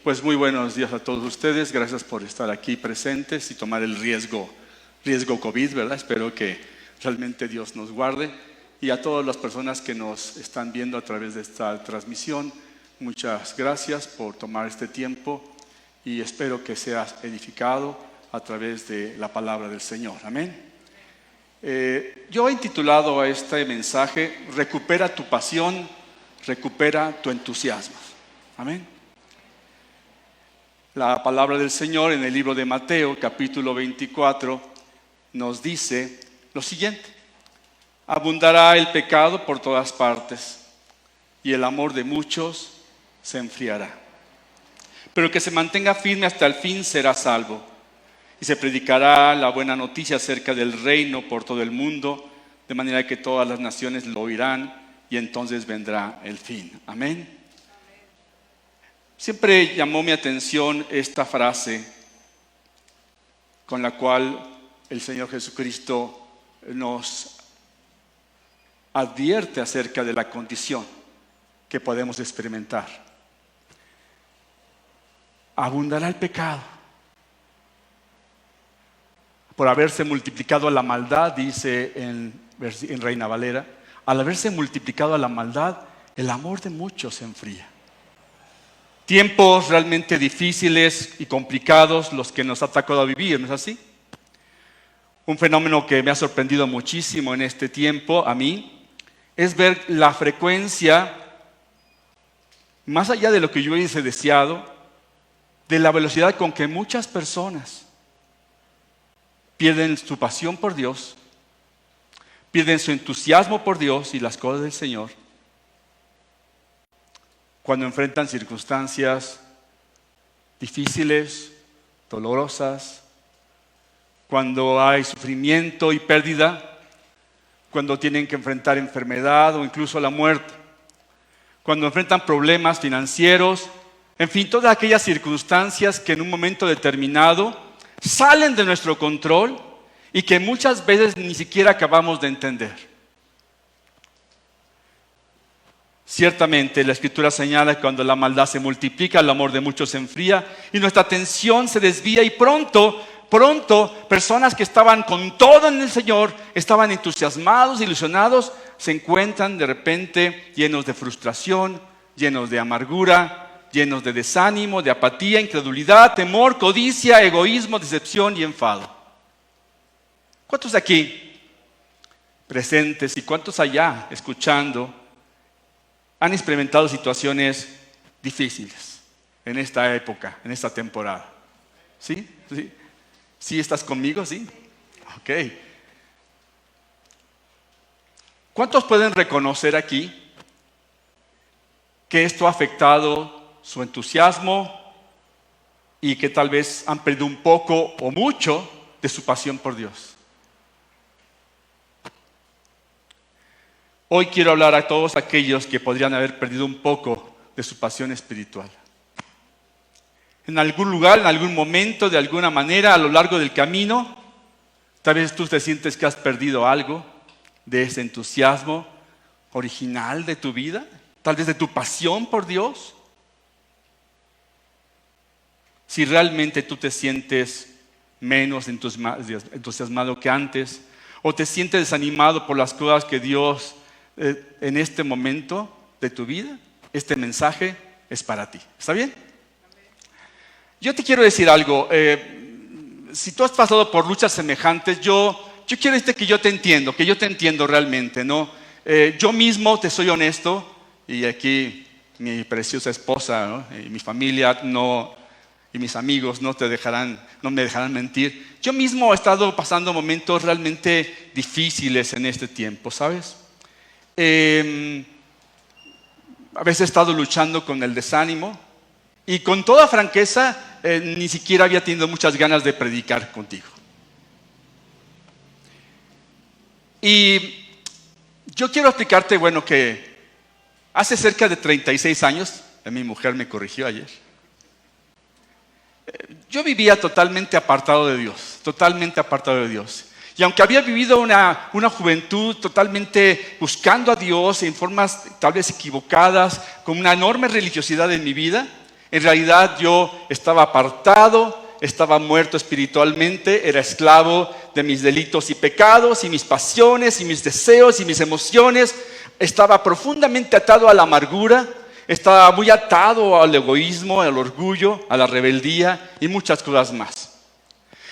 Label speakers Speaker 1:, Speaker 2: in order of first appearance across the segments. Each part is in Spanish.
Speaker 1: Pues muy buenos días a todos ustedes. Gracias por estar aquí presentes y tomar el riesgo COVID, ¿verdad? Espero que realmente Dios nos guarde. Y a todas las personas que nos están viendo a través de esta transmisión, muchas gracias por tomar este tiempo y espero que seas edificado a través de la palabra del Señor. Amén. Yo he intitulado a este mensaje: Recupera tu pasión, recupera tu entusiasmo. Amén. La palabra del Señor en el libro de Mateo, capítulo 24, nos dice lo siguiente: abundará el pecado por todas partes y el amor de muchos se enfriará. Pero el que se mantenga firme hasta el fin será salvo. Y se predicará la buena noticia acerca del reino por todo el mundo, de manera que todas las naciones lo oirán y entonces vendrá el fin. Amén. Siempre llamó mi atención esta frase con la cual el Señor Jesucristo nos advierte acerca de la condición que podemos experimentar. Abundará el pecado. Por haberse multiplicado la maldad, dice en Reina Valera, al haberse multiplicado la maldad, el amor de muchos se enfría. Tiempos realmente difíciles y complicados los que nos ha tocado vivir, ¿no es así? Un fenómeno que me ha sorprendido muchísimo en este tiempo a mí es ver la frecuencia, más allá de lo que yo hubiese deseado, de la velocidad con que muchas personas pierden su pasión por Dios, pierden su entusiasmo por Dios y las cosas del Señor, cuando enfrentan circunstancias difíciles, dolorosas, cuando hay sufrimiento y pérdida, cuando tienen que enfrentar enfermedad o incluso la muerte, cuando enfrentan problemas financieros, en fin, todas aquellas circunstancias que en un momento determinado salen de nuestro control y que muchas veces ni siquiera acabamos de entender. Ciertamente la Escritura señala que cuando la maldad se multiplica, el amor de muchos se enfría y nuestra atención se desvía y pronto, personas que estaban con todo en el Señor, estaban entusiasmados, ilusionados, se encuentran de repente llenos de frustración, llenos de amargura, llenos de desánimo, de apatía, incredulidad, temor, codicia, egoísmo, decepción y enfado. ¿Cuántos aquí presentes y cuántos allá escuchando han experimentado situaciones difíciles en esta época, en esta temporada? ¿Sí? ¿Sí? ¿Sí estás conmigo? ¿Sí? Ok. ¿Cuántos pueden reconocer aquí que esto ha afectado su entusiasmo y que tal vez han perdido un poco o mucho de su pasión por Dios? Hoy quiero hablar a todos aquellos que podrían haber perdido un poco de su pasión espiritual. En algún lugar, en algún momento, de alguna manera, a lo largo del camino, tal vez tú te sientes que has perdido algo de ese entusiasmo original de tu vida, tal vez de tu pasión por Dios. Si realmente tú te sientes menos entusiasmado que antes, o te sientes desanimado por las cosas que Dios en este momento de tu vida, este mensaje es para ti. ¿Está bien? Yo te quiero decir algo. Si tú has pasado por luchas semejantes, yo quiero decirte que yo te entiendo realmente, ¿no? Yo mismo, te soy honesto, y aquí mi preciosa esposa, ¿no? Y mi familia y mis amigos no me dejarán mentir. Yo mismo he estado pasando momentos realmente difíciles en este tiempo, ¿sabes? A veces he estado luchando con el desánimo y con toda franqueza ni siquiera había tenido muchas ganas de predicar contigo. Y yo quiero explicarte, que hace cerca de 36 años, mi mujer me corrigió ayer, yo vivía totalmente apartado de Dios. Y aunque había vivido una juventud totalmente buscando a Dios en formas tal vez equivocadas, con una enorme religiosidad en mi vida, En realidad yo estaba apartado, estaba muerto espiritualmente, era esclavo de mis delitos y pecados, y mis pasiones, y mis deseos, y mis emociones. Estaba profundamente atado a la amargura, estaba muy atado al egoísmo, al orgullo, a la rebeldía y muchas cosas más.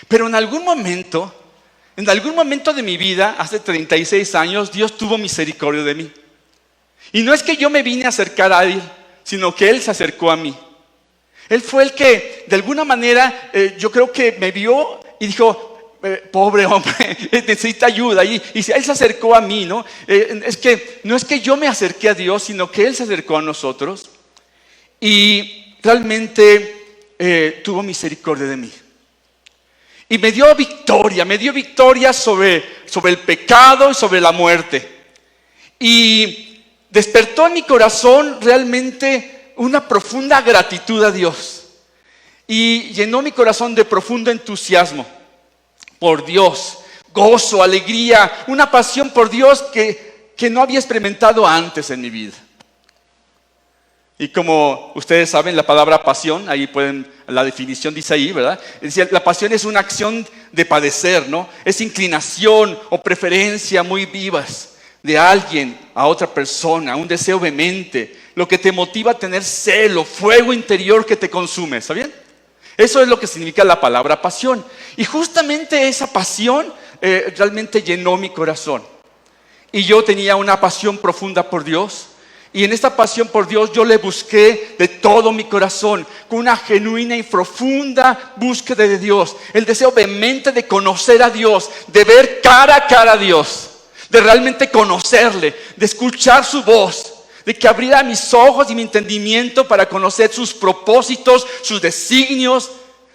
Speaker 1: Pero en algún momento de mi vida, hace 36 años, Dios tuvo misericordia de mí. Y no es que yo me vine a acercar a Él, sino que Él se acercó a mí. Él fue el que, de alguna manera, yo creo que me vio y dijo, pobre hombre, necesita ayuda. Y Él se acercó a mí, ¿no? No es que yo me acerqué a Dios, sino que Él se acercó a nosotros. Y realmente tuvo misericordia de mí. Y me dio victoria sobre el pecado y sobre la muerte. Y despertó en mi corazón realmente una profunda gratitud a Dios. Y llenó mi corazón de profundo entusiasmo por Dios, gozo, alegría, una pasión por Dios que no había experimentado antes en mi vida. Y como ustedes saben, la palabra pasión, ahí la definición dice ahí, ¿verdad? Es decir, la pasión es una acción de padecer, ¿no? Es inclinación o preferencia muy vivas de alguien a otra persona, un deseo vehemente, lo que te motiva a tener celo, fuego interior que te consume, ¿está bien? Eso es lo que significa la palabra pasión. Y justamente esa pasión realmente llenó mi corazón. Y yo tenía una pasión profunda por Dios. Y en esta pasión por Dios yo le busqué de todo mi corazón, con una genuina y profunda búsqueda de Dios. El deseo vehemente de conocer a Dios, de ver cara a cara a Dios, de realmente conocerle, de escuchar su voz, de que abriera mis ojos y mi entendimiento para conocer sus propósitos, sus designios,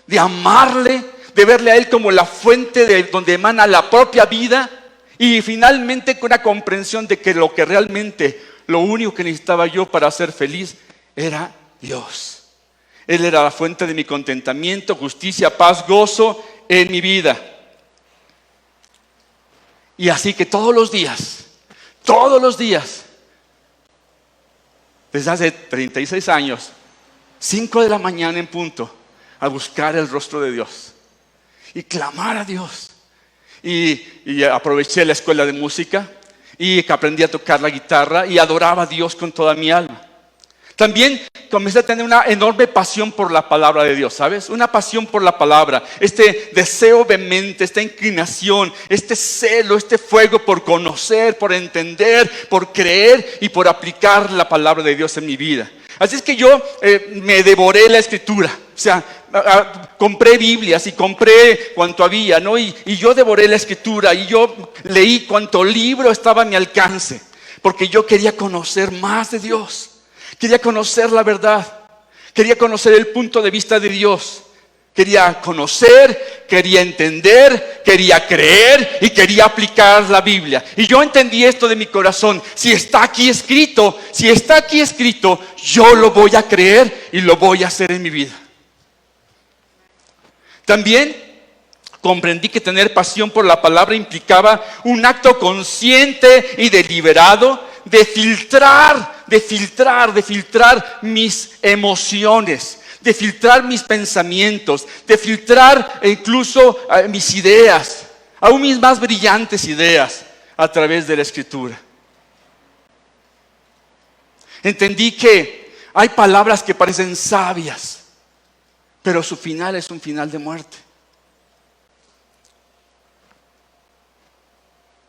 Speaker 1: de amarle, de verle a Él como la fuente de donde emana la propia vida. Y finalmente con una comprensión de que lo único que necesitaba yo para ser feliz era Dios. Él era la fuente de mi contentamiento, justicia, paz, gozo en mi vida. Y así que todos los días, desde hace 36 años, 5 de la mañana en punto, a buscar el rostro de Dios y clamar a Dios. Y aproveché la escuela de música y que aprendí a tocar la guitarra y adoraba a Dios con toda mi alma. También comencé a tener una enorme pasión por la palabra de Dios, ¿sabes? Una pasión por la palabra, este deseo vehemente, esta inclinación, este celo, este fuego por conocer, por entender, por creer y por aplicar la palabra de Dios en mi vida. Así es que yo me devoré la escritura, o sea, compré Biblias y compré cuanto había, ¿no? Y yo devoré la escritura y yo leí cuanto libro estaba a mi alcance, porque yo quería conocer más de Dios. Quería conocer la verdad, quería conocer el punto de vista de Dios, quería conocer, quería entender, quería creer y quería aplicar la Biblia. Y yo entendí esto de mi corazón: si está aquí escrito, yo lo voy a creer y lo voy a hacer en mi vida. También comprendí que tener pasión por la palabra implicaba un acto consciente y deliberado de filtrar mis emociones, de filtrar mis pensamientos, de filtrar incluso mis ideas, aún mis más brillantes ideas, a través de la escritura. Entendí que hay palabras que parecen sabias, pero su final es un final de muerte.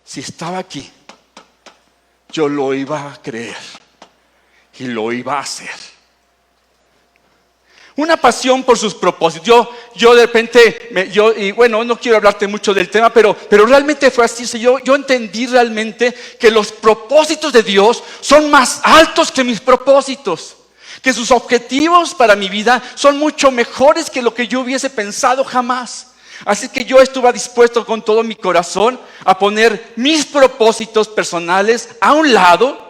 Speaker 1: Si estaba aquí, yo lo iba a creer y lo iba a hacer. Una pasión por sus propósitos. Yo de repente, no quiero hablarte mucho del tema, pero realmente fue así. Yo entendí realmente que los propósitos de Dios son más altos que mis propósitos, que sus objetivos para mi vida son mucho mejores que lo que yo hubiese pensado jamás. Así que yo estuve dispuesto con todo mi corazón a poner mis propósitos personales a un lado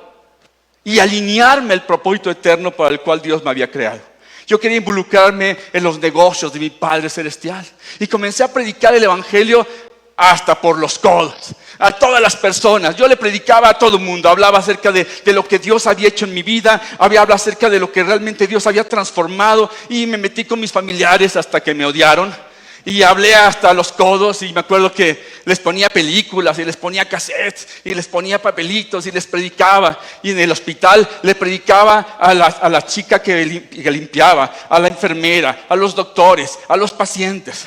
Speaker 1: y alinearme al propósito eterno para el cual Dios me había creado. Yo quería involucrarme en los negocios de mi Padre Celestial y comencé a predicar el Evangelio hasta por los codos. a todas las personas. Yo le predicaba a todo el mundo, hablaba acerca de lo que Dios había hecho en mi vida, hablaba acerca de lo que realmente Dios había transformado, y me metí con mis familiares hasta que me odiaron. Y hablé hasta los codos, y me acuerdo que les ponía películas y les ponía cassettes y les ponía papelitos y les predicaba. Y en el hospital le predicaba a la chica que limpiaba, a la enfermera, a los doctores, a los pacientes.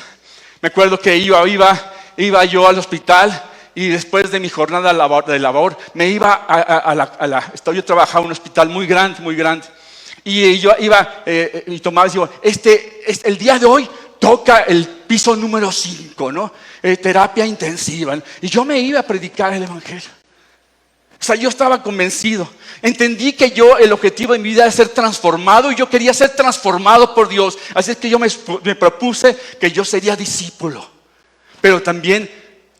Speaker 1: Me acuerdo que iba yo al hospital, y después de mi jornada de labor me iba yo trabajaba en un hospital muy grande, muy grande. Y yo iba y tomaba y digo, el día de hoy toca el piso número 5, ¿no? Terapia intensiva. Y yo me iba a predicar el evangelio. O sea, yo estaba convencido. Entendí que el objetivo de mi vida era ser transformado, y yo quería ser transformado por Dios. Así es que yo me propuse que yo sería discípulo. Pero también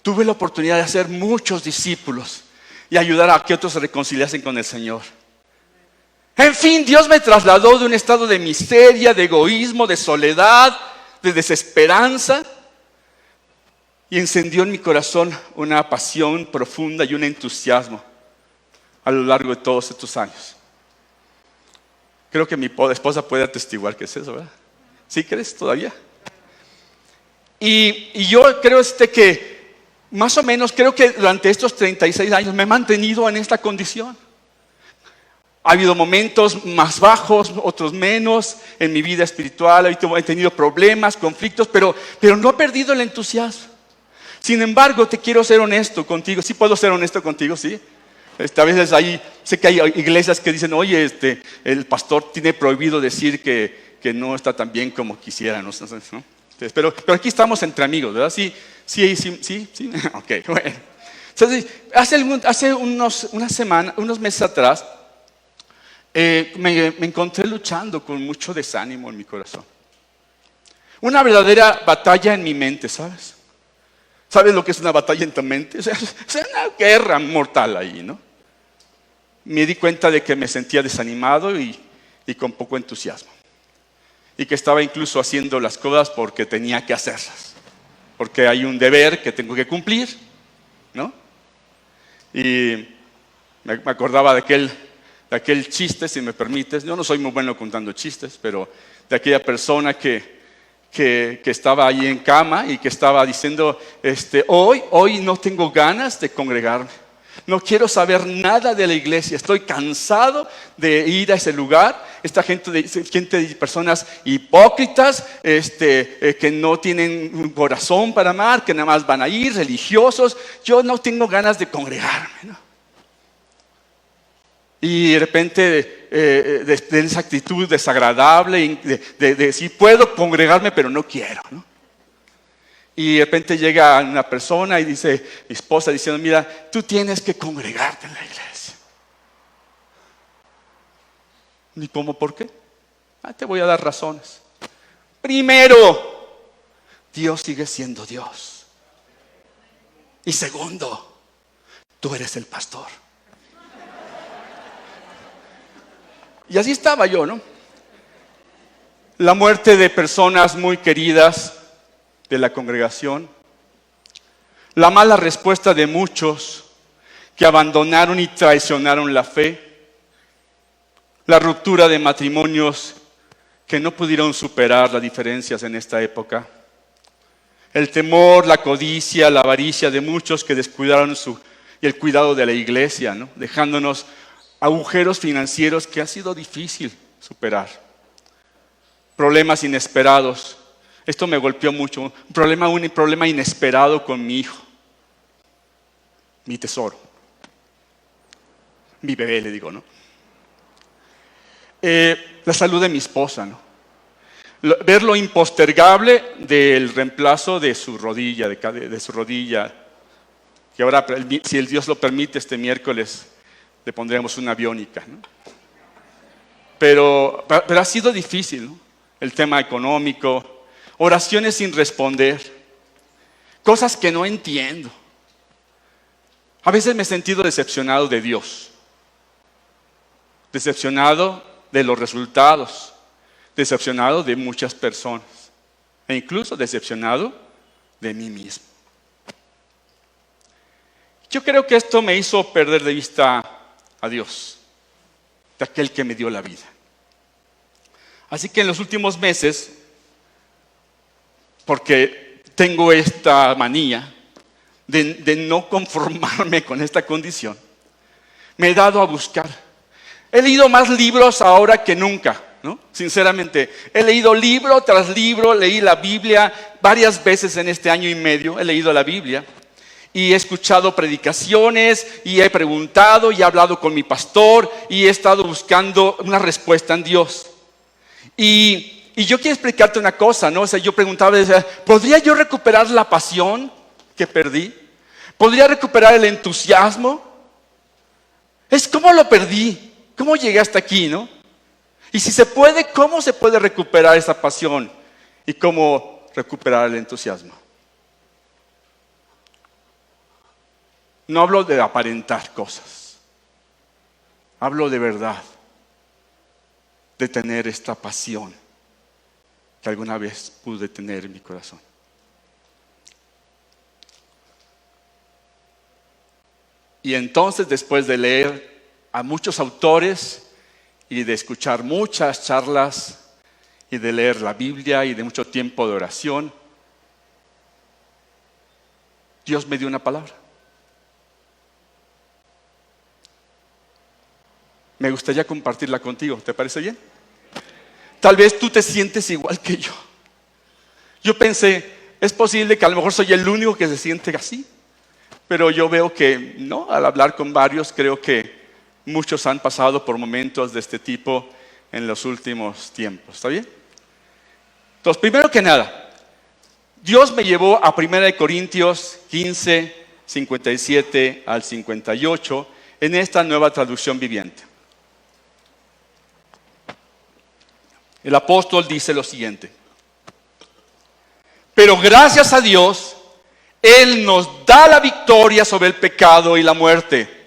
Speaker 1: tuve la oportunidad de hacer muchos discípulos y ayudar a que otros se reconciliasen con el Señor. En fin, Dios me trasladó de un estado de miseria, de egoísmo, de soledad, de desesperanza, y encendió en mi corazón una pasión profunda y un entusiasmo a lo largo de todos estos años. Creo que mi esposa puede atestiguar que es eso, ¿verdad? ¿Sí crees todavía? Y yo creo que más o menos, creo que durante estos 36 años me he mantenido en esta condición. Ha habido momentos más bajos, otros menos en mi vida espiritual. He tenido problemas, conflictos, pero no he perdido el entusiasmo. Sin embargo, te quiero ser honesto contigo. ¿Sí puedo ser honesto contigo? ¿Sí? A veces sé que hay iglesias que dicen, oye, el pastor tiene prohibido decir que no está tan bien como quisiera, ¿no? Pero aquí estamos entre amigos, ¿verdad? Sí. Ok, bueno. Entonces, hace unos meses atrás, me encontré luchando con mucho desánimo en mi corazón. Una verdadera batalla en mi mente, ¿sabes? ¿Sabes lo que es una batalla en tu mente? O sea, es una guerra mortal ahí, ¿no? Me di cuenta de que me sentía desanimado y con poco entusiasmo. Y que estaba incluso haciendo las cosas porque tenía que hacerlas. Porque hay un deber que tengo que cumplir, ¿no? Y me acordaba de aquel chiste, si me permites. Yo no soy muy bueno contando chistes, pero de aquella persona que estaba ahí en cama y que estaba diciendo, hoy no tengo ganas de congregarme. No quiero saber nada de la iglesia. Estoy cansado de ir a ese lugar. Esta gente de personas hipócritas, que no tienen un corazón para amar, que nada más van a ir, religiosos. Yo no tengo ganas de congregarme, ¿no? Y de repente, de esa actitud desagradable, de decir, puedo congregarme, pero no quiero, ¿no? Y de repente llega una persona y dice, mi esposa diciendo, mira, tú tienes que congregarte en la iglesia. ¿Y cómo? ¿Por qué? Te voy a dar razones. Primero, Dios sigue siendo Dios. Y segundo, tú eres el pastor. Y así estaba yo, ¿no? La muerte de personas muy queridas de la congregación, la mala respuesta de muchos que abandonaron y traicionaron la fe, la ruptura de matrimonios que no pudieron superar las diferencias en esta época, el temor, la codicia, la avaricia de muchos que descuidaron y el cuidado de la iglesia, ¿no? Dejándonos agujeros financieros que ha sido difícil superar, problemas inesperados. Esto me golpeó mucho. Un problema inesperado con mi hijo, mi tesoro, mi bebé, le digo, ¿no? La salud de mi esposa, ¿no? Ver lo impostergable del reemplazo de su rodilla, de su rodilla, que ahora, si el Dios lo permite, este miércoles le pondremos una biónica, ¿no? Pero ha sido difícil, ¿no? El tema económico, oraciones sin responder, cosas que no entiendo. A veces me he sentido decepcionado de Dios, decepcionado de los resultados, decepcionado de muchas personas e incluso decepcionado de mí mismo. Yo creo que esto me hizo perder de vista a Dios, de aquel que me dio la vida. Así que en los últimos meses, porque tengo esta manía de no conformarme con esta condición, me he dado a buscar. He leído más libros ahora que nunca, ¿no? Sinceramente, he leído libro tras libro, leí la Biblia varias veces en este año y medio, he leído la Biblia y he escuchado predicaciones y he preguntado y he hablado con mi pastor y he estado buscando una respuesta en Dios. Y yo quiero explicarte una cosa, ¿no? O sea, yo preguntaba, ¿podría yo recuperar la pasión que perdí? ¿Podría recuperar el entusiasmo? ¿Cómo lo perdí? ¿Cómo llegué hasta aquí, no? Y si se puede, ¿cómo se puede recuperar esa pasión? ¿Y cómo recuperar el entusiasmo? No hablo de aparentar cosas. Hablo de verdad. De tener esta pasión que alguna vez pude tener en mi corazón. Y entonces, después de leer a muchos autores y de escuchar muchas charlas y de leer la Biblia y de mucho tiempo de oración, Dios me dio una palabra. Me gustaría compartirla contigo, ¿te parece bien? Tal vez tú te sientes igual que yo. Yo pensé, es posible que a lo mejor soy el único que se siente así. Pero yo veo que no, al hablar con varios, creo que muchos han pasado por momentos de este tipo en los últimos tiempos. ¿Está bien? Entonces, primero que nada, Dios me llevó a 1 Corintios 15, 57 al 58 en esta nueva traducción viviente. El apóstol dice lo siguiente: pero gracias a Dios, Él nos da la victoria sobre el pecado y la muerte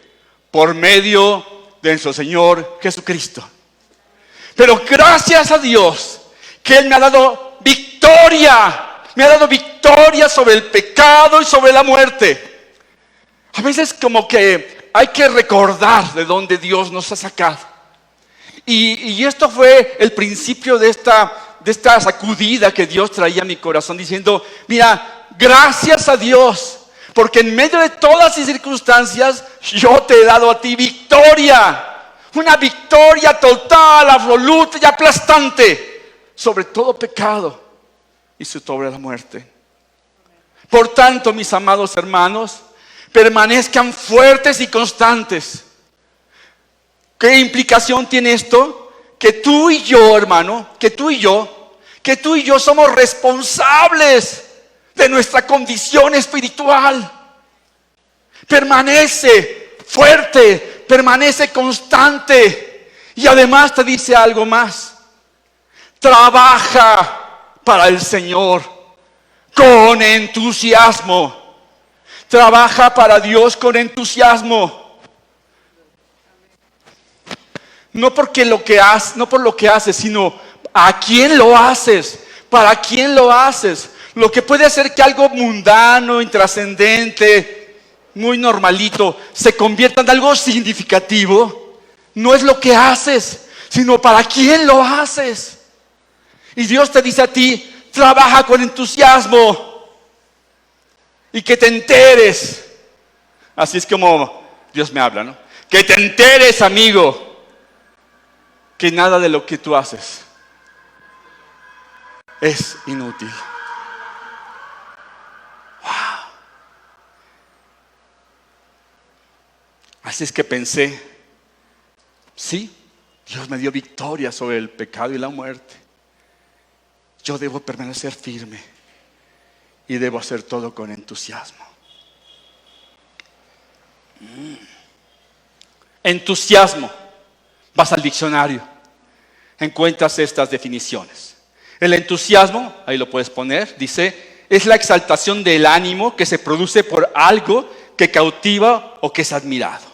Speaker 1: por medio de nuestro Señor Jesucristo. Pero gracias a Dios que Él me ha dado victoria sobre el pecado y sobre la muerte. A veces como que hay que recordar de dónde Dios nos ha sacado. Y esto fue el principio de esta sacudida que Dios traía a mi corazón, diciendo, mira, gracias a Dios, porque en medio de todas las circunstancias, yo te he dado a ti victoria. Una victoria total, absoluta y aplastante sobre todo pecado y sobre la muerte. Por tanto, mis amados hermanos, permanezcan fuertes y constantes. ¿Qué implicación tiene esto? Que tú y yo, hermano, que tú y yo somos responsables de nuestra condición espiritual. Permanece fuerte, permanece constante. Y además te dice algo más: trabaja para el Señor con entusiasmo. Trabaja para Dios con entusiasmo. No por lo que haces, sino a quién lo haces, para quién lo haces. Lo que puede hacer que algo mundano, intrascendente, muy normalito, se convierta en algo significativo, no es lo que haces, sino para quién lo haces. Y Dios te dice a ti, trabaja con entusiasmo y que te enteres. Así es como Dios me habla, ¿no? Que te enteres, amigo, que nada de lo que tú haces es inútil. Wow. Así es que pensé, sí, Dios me dio victoria sobre el pecado y la muerte. Yo debo permanecer firme y debo hacer todo con entusiasmo. Entusiasmo. Vas al diccionario, encuentras estas definiciones. El entusiasmo, ahí lo puedes poner, dice, es la exaltación del ánimo que se produce por algo que cautiva o que es admirado.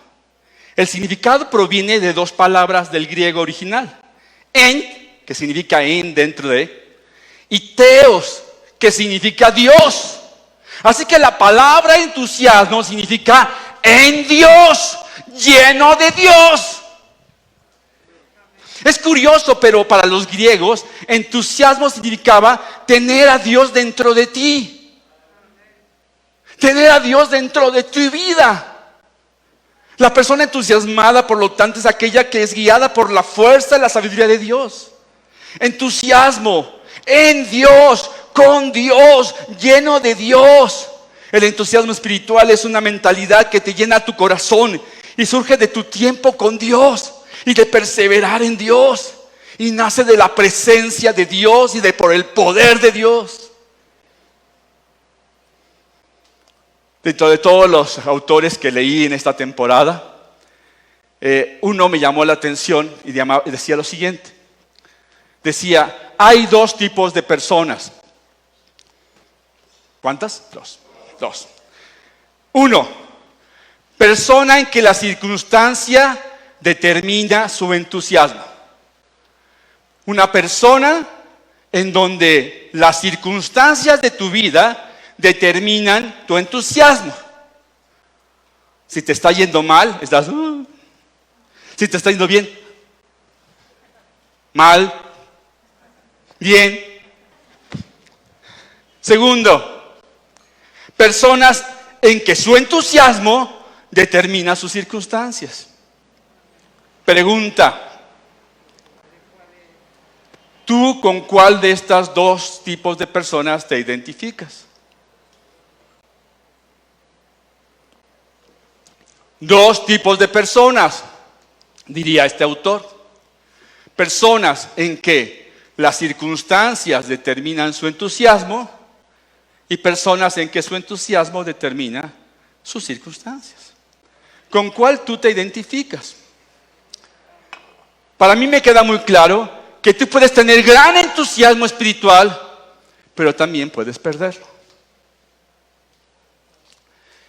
Speaker 1: El significado proviene de dos palabras del griego original: en, que significa en, dentro de, y theos, que significa Dios. Así que la palabra entusiasmo significa en Dios, lleno de Dios. Es curioso, pero para los griegos, entusiasmo significaba tener a Dios dentro de ti. Tener a Dios dentro de tu vida. La persona entusiasmada, por lo tanto, es aquella que es guiada por la fuerza y la sabiduría de Dios. Entusiasmo en Dios, con Dios, lleno de Dios. El entusiasmo espiritual es una mentalidad que te llena tu corazón y surge de tu tiempo con Dios y de perseverar en Dios. Y nace de la presencia de Dios y por el poder de Dios. Dentro de todos los autores que leí en esta temporada, uno me llamó la atención y decía lo siguiente. Decía, hay dos tipos de personas. ¿Cuántas? Dos. Uno, persona en que la circunstancia determina su entusiasmo. Una persona en donde las circunstancias de tu vida determinan tu entusiasmo. Si te está yendo mal, estás... Si te está yendo bien, mal, bien. Segundo, personas en que su entusiasmo determina sus circunstancias. Pregunta, ¿tú con cuál de estas dos tipos de personas te identificas? Dos tipos de personas, diría este autor. Personas en que las circunstancias determinan su entusiasmo y personas en que su entusiasmo determina sus circunstancias. ¿Con cuál tú te identificas? Para mí me queda muy claro que tú puedes tener gran entusiasmo espiritual, pero también puedes perderlo.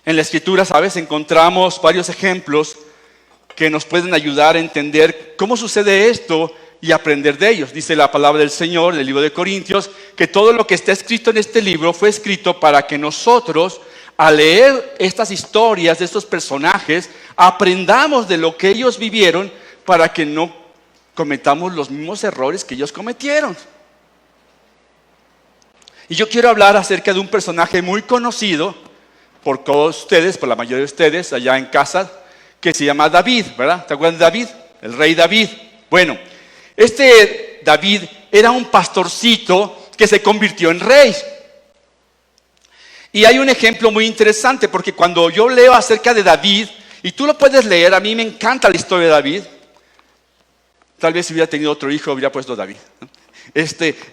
Speaker 1: En la Escritura, ¿sabes? Encontramos varios ejemplos que nos pueden ayudar a entender cómo sucede esto y aprender de ellos. Dice la palabra del Señor en el libro de Corintios que todo lo que está escrito en este libro fue escrito para que nosotros, al leer estas historias de estos personajes, aprendamos de lo que ellos vivieron para que no cometamos los mismos errores que ellos cometieron. Y yo quiero hablar acerca de un personaje muy conocido por todos ustedes, por la mayoría de ustedes allá en casa, que se llama David, ¿verdad? ¿Te acuerdas de David? El rey David. Bueno, este David era un pastorcito que se convirtió en rey. Y hay un ejemplo muy interesante, porque cuando yo leo acerca de David, y tú lo puedes leer, a mí me encanta la historia de David. Tal vez si hubiera tenido otro hijo, hubiera puesto David, ¿no?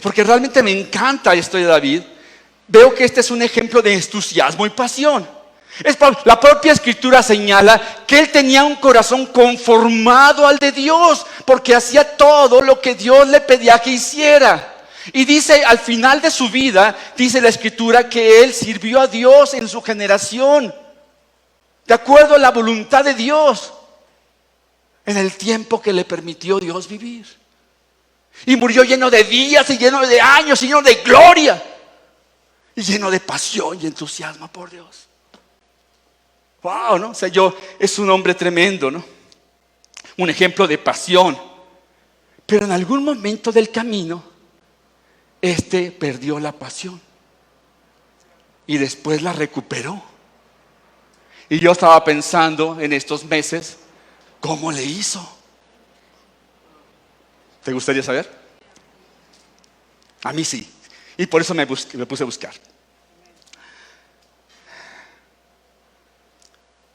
Speaker 1: Porque realmente me encanta la historia de David. Veo que este es un ejemplo de entusiasmo y pasión. La propia Escritura señala que él tenía un corazón conformado al de Dios, porque hacía todo lo que Dios le pedía que hiciera. Y dice, al final de su vida, dice la Escritura que él sirvió a Dios en su generación, de acuerdo a la voluntad de Dios, en el tiempo que le permitió Dios vivir. Y murió lleno de días y lleno de años y lleno de gloria. Y lleno de pasión y entusiasmo por Dios. Wow, ¿no? O sea, es un hombre tremendo, ¿no? Un ejemplo de pasión. Pero en algún momento del camino, perdió la pasión. Y después la recuperó. Y yo estaba pensando en estos meses, ¿cómo le hizo? ¿Te gustaría saber? A mí sí. Y por eso me puse a buscar.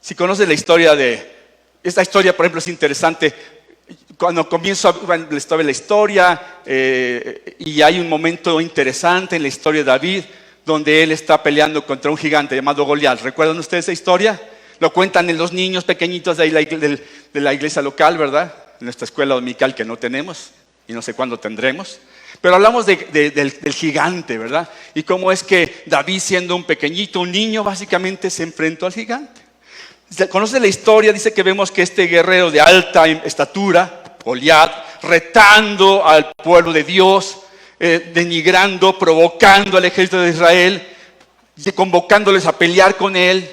Speaker 1: Si conoces la historia esta historia, por ejemplo, es interesante. Cuando comienzo la historia, y hay un momento interesante en la historia de David, donde él está peleando contra un gigante llamado Goliat. ¿Recuerdan ustedes esa historia? Lo cuentan en los niños pequeñitos de la iglesia local, ¿verdad? En nuestra escuela dominical que no tenemos y no sé cuándo tendremos. Pero hablamos del gigante, ¿verdad? Y cómo es que David, siendo un pequeñito, un niño, básicamente se enfrentó al gigante. ¿Conoce la historia? Dice que vemos que este guerrero de alta estatura, Goliat, retando al pueblo de Dios, denigrando, provocando al ejército de Israel, convocándoles a pelear con él.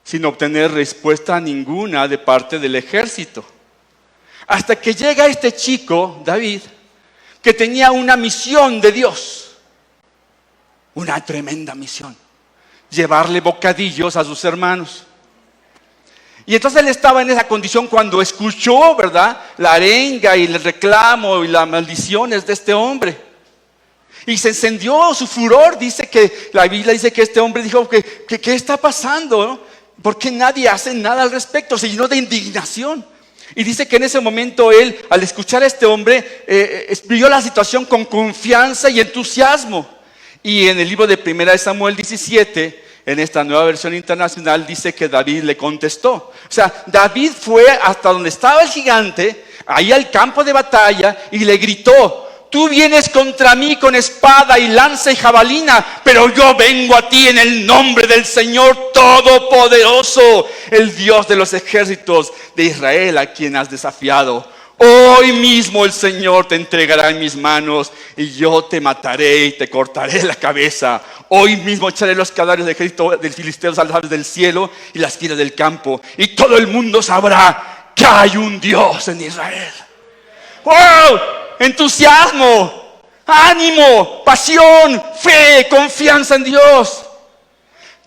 Speaker 1: sin obtener respuesta ninguna de parte del ejército. Hasta que llega este chico, David, que tenía una misión de Dios, una tremenda misión: llevarle bocadillos a sus hermanos. Y entonces él estaba en esa condición cuando escuchó, ¿verdad?, la arenga y el reclamo y las maldiciones de este hombre. Y se encendió su furor. Dice que la Biblia dice que este hombre dijo ¿qué está pasando, no? ¿Por qué nadie hace nada al respecto? Se llenó de indignación. Y dice que en ese momento él, al escuchar a este hombre, vivió la situación con confianza y entusiasmo. Y en el libro de 1 Samuel 17, en esta nueva versión internacional, dice que David le contestó. O sea, David fue hasta donde estaba el gigante, ahí al campo de batalla, y le gritó: tú vienes contra mí con espada y lanza y jabalina, pero yo vengo a ti en el nombre del Señor Todopoderoso, el Dios de los ejércitos de Israel, a quien has desafiado. Hoy mismo el Señor te entregará en mis manos y yo te mataré y te cortaré la cabeza. Hoy mismo echaré los cadáveres del ejército del filisteo a las aves del cielo y las fieras del campo, y todo el mundo sabrá que hay un Dios en Israel. ¡Wow! Entusiasmo, ánimo, pasión, fe, confianza en Dios.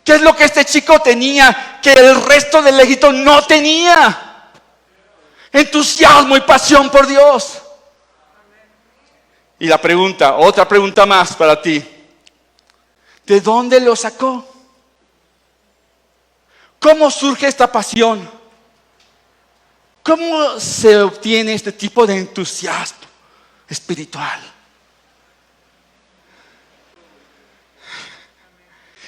Speaker 1: ¿Qué es lo que este chico tenía que el resto del ejército no tenía? Entusiasmo y pasión por Dios. Y la pregunta, otra pregunta más para ti: ¿de dónde lo sacó? ¿Cómo surge esta pasión? ¿Cómo se obtiene este tipo de entusiasmo espiritual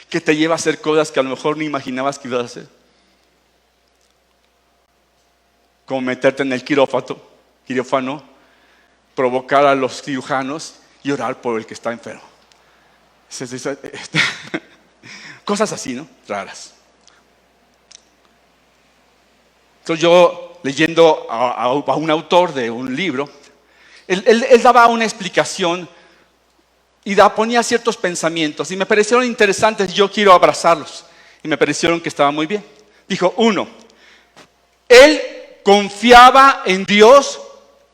Speaker 1: que te lleva a hacer cosas que a lo mejor ni imaginabas que ibas a hacer? Como meterte en el quirófano, provocar a los cirujanos y orar por el que está enfermo. Cosas así, ¿no? Raras. Entonces yo, leyendo a un autor de un libro, él daba una explicación y ponía ciertos pensamientos y me parecieron interesantes y yo quiero abrazarlos. Y me parecieron que estaban muy bien. Dijo: 1, él confiaba en Dios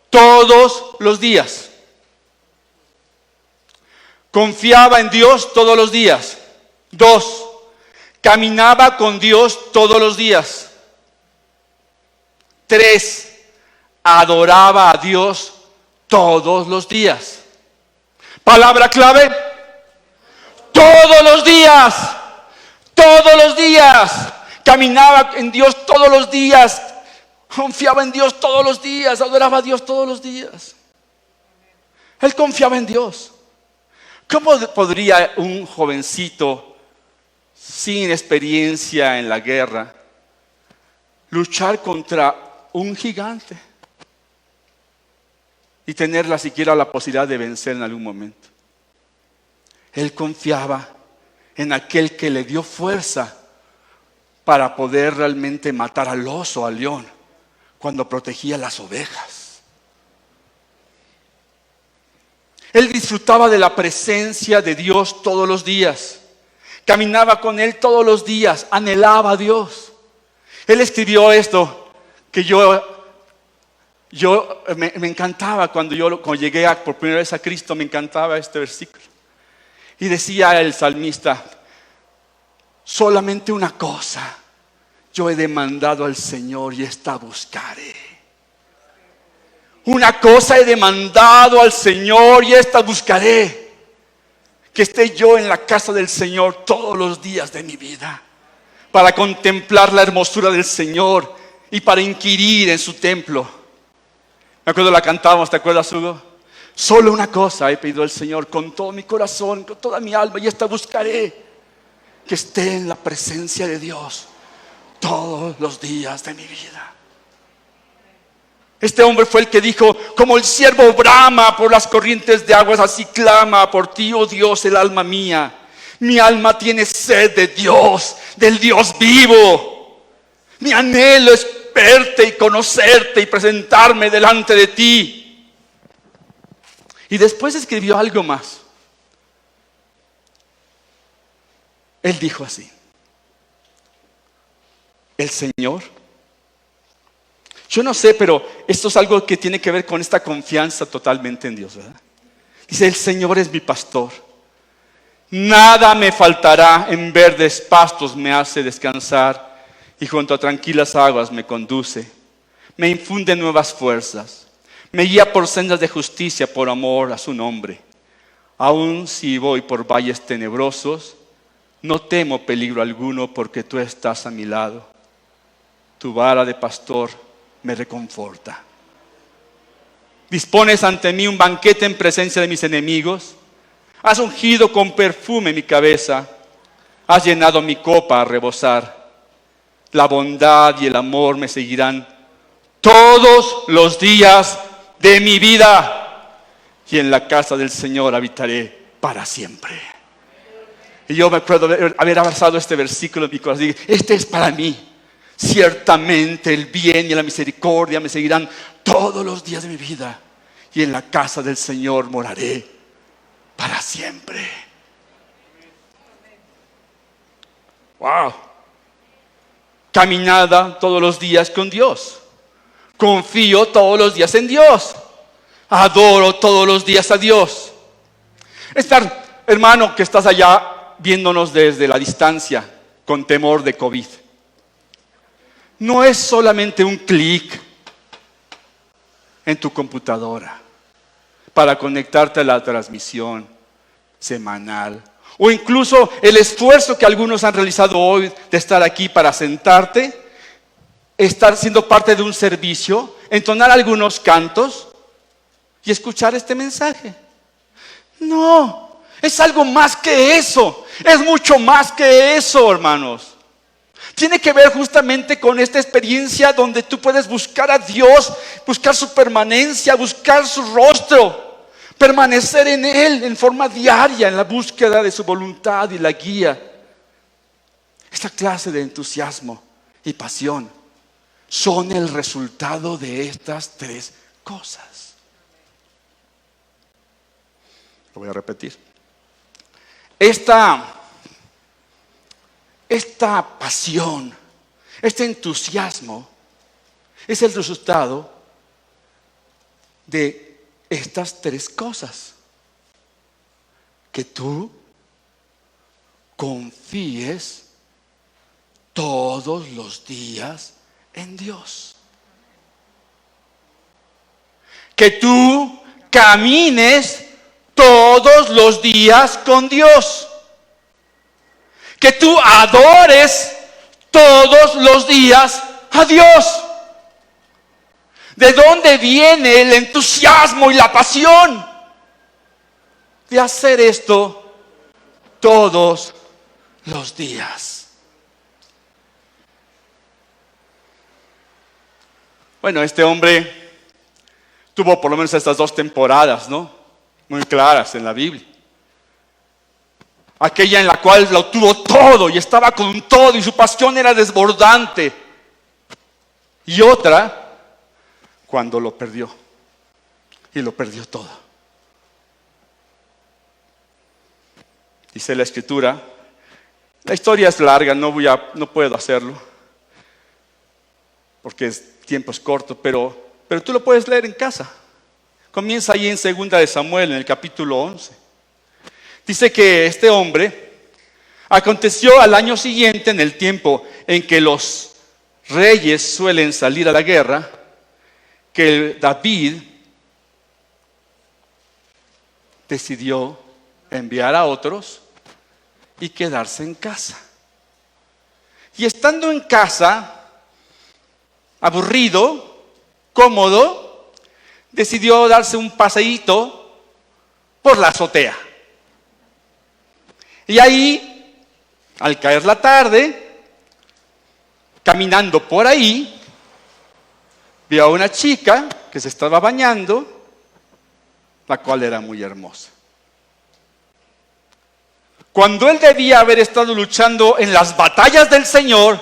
Speaker 1: todos los días. Confiaba en Dios todos los días. 2, caminaba con Dios todos los días. 3, adoraba a Dios todos los días. Palabra clave: todos los días. Todos los días. Caminaba en Dios todos los días. Confiaba en Dios todos los días. Adoraba a Dios todos los días. Él confiaba en Dios. ¿Cómo podría un jovencito sin experiencia en la guerra luchar contra un gigante y tener siquiera la posibilidad de vencer en algún momento? Él confiaba en aquel que le dio fuerza para poder realmente matar al oso, al león, cuando protegía las ovejas. Él disfrutaba de la presencia de Dios todos los días. Caminaba con Él todos los días. Anhelaba a Dios. Él escribió esto que me encantaba cuando llegué por primera vez a Cristo. Me encantaba este versículo. Y decía el salmista: solamente una cosa yo he demandado al Señor y esta buscaré. Una cosa he demandado al Señor y esta buscaré: que esté yo en la casa del Señor todos los días de mi vida, para contemplar la hermosura del Señor y para inquirir en su templo. Me acuerdo la cantábamos, ¿te acuerdas, Hugo? Solo una cosa he pedido al Señor con todo mi corazón, con toda mi alma, y esta buscaré: que esté en la presencia de Dios todos los días de mi vida. Este hombre fue el que dijo: como el ciervo brama por las corrientes de aguas, así clama por ti, oh Dios, el alma mía. Mi alma tiene sed de Dios, del Dios vivo. Mi anhelo es verte y conocerte y presentarme delante de ti. Y después escribió algo más. Él dijo así: el Señor. Yo no sé, pero esto es algo que tiene que ver con esta confianza totalmente en Dios, ¿verdad? Dice, el Señor es mi pastor. Nada me faltará, en verdes pastos me hace descansar y junto a tranquilas aguas me conduce. Me infunde nuevas fuerzas. Me guía por sendas de justicia por amor a su nombre. Aun si voy por valles tenebrosos, no temo peligro alguno porque tú estás a mi lado. Tu vara de pastor me reconforta. Dispones ante mí un banquete en presencia de mis enemigos. Has ungido con perfume mi cabeza. Has llenado mi copa a rebosar. La bondad y el amor me seguirán todos los días de mi vida. Y en la casa del Señor habitaré para siempre. Y yo me acuerdo haber abrazado este versículo en mi corazón. Este es para mí. Ciertamente el bien y la misericordia me seguirán todos los días de mi vida. Y en la casa del Señor moraré para siempre. Wow. Caminada todos los días con Dios. Confío todos los días en Dios. Adoro todos los días a Dios. Hermano que estás allá viéndonos desde la distancia con temor de COVID. No es solamente un clic en tu computadora para conectarte a la transmisión semanal. O incluso el esfuerzo que algunos han realizado hoy de estar aquí para sentarte, estar siendo parte de un servicio, entonar algunos cantos y escuchar este mensaje. No, es algo más que eso. Es mucho más que eso, hermanos. Tiene que ver justamente con esta experiencia donde tú puedes buscar a Dios, buscar su permanencia, buscar su rostro, permanecer en Él en forma diaria, en la búsqueda de su voluntad y la guía. Esta clase de entusiasmo y pasión son el resultado de estas tres cosas. Lo voy a repetir. Esta pasión, este entusiasmo es el resultado de estas tres cosas. Que tú confíes todos los días en Dios. Que tú camines todos los días con Dios. Que tú adores todos los días a Dios. ¿De dónde viene el entusiasmo y la pasión de hacer esto todos los días? Bueno, este hombre tuvo por lo menos estas 2 temporadas, ¿no? Muy claras en la Biblia. Aquella en la cual lo tuvo todo y estaba con todo y su pasión era desbordante. Y otra, cuando lo perdió. Y lo perdió todo. Dice la Escritura, la historia es larga, no puedo hacerlo, porque el tiempo es corto, pero tú lo puedes leer en casa. Comienza ahí en 2 de Samuel, en el capítulo 11. Dice que este hombre, aconteció al año siguiente, en el tiempo en que los reyes suelen salir a la guerra, que David decidió enviar a otros y quedarse en casa. Y estando en casa, aburrido, cómodo, decidió darse un paseíto por la azotea. Y ahí, al caer la tarde, caminando por ahí, vio a una chica que se estaba bañando, la cual era muy hermosa. Cuando él debía haber estado luchando en las batallas del Señor,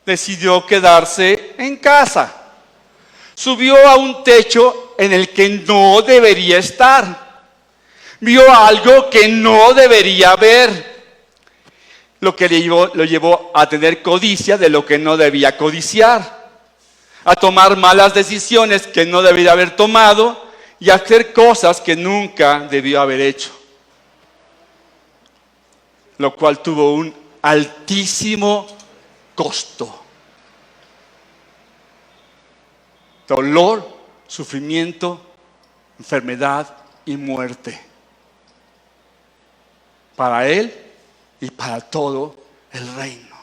Speaker 1: decidió quedarse en casa. Subió a un techo en el que no debería estar. Vio algo que no debería ver. lo que lo llevó a tener codicia de lo que no debía codiciar, a tomar malas decisiones que no debía haber tomado y a hacer cosas que nunca debió haber hecho, lo cual tuvo un altísimo costo. Dolor, sufrimiento, enfermedad y muerte. Para él y para todo el reino.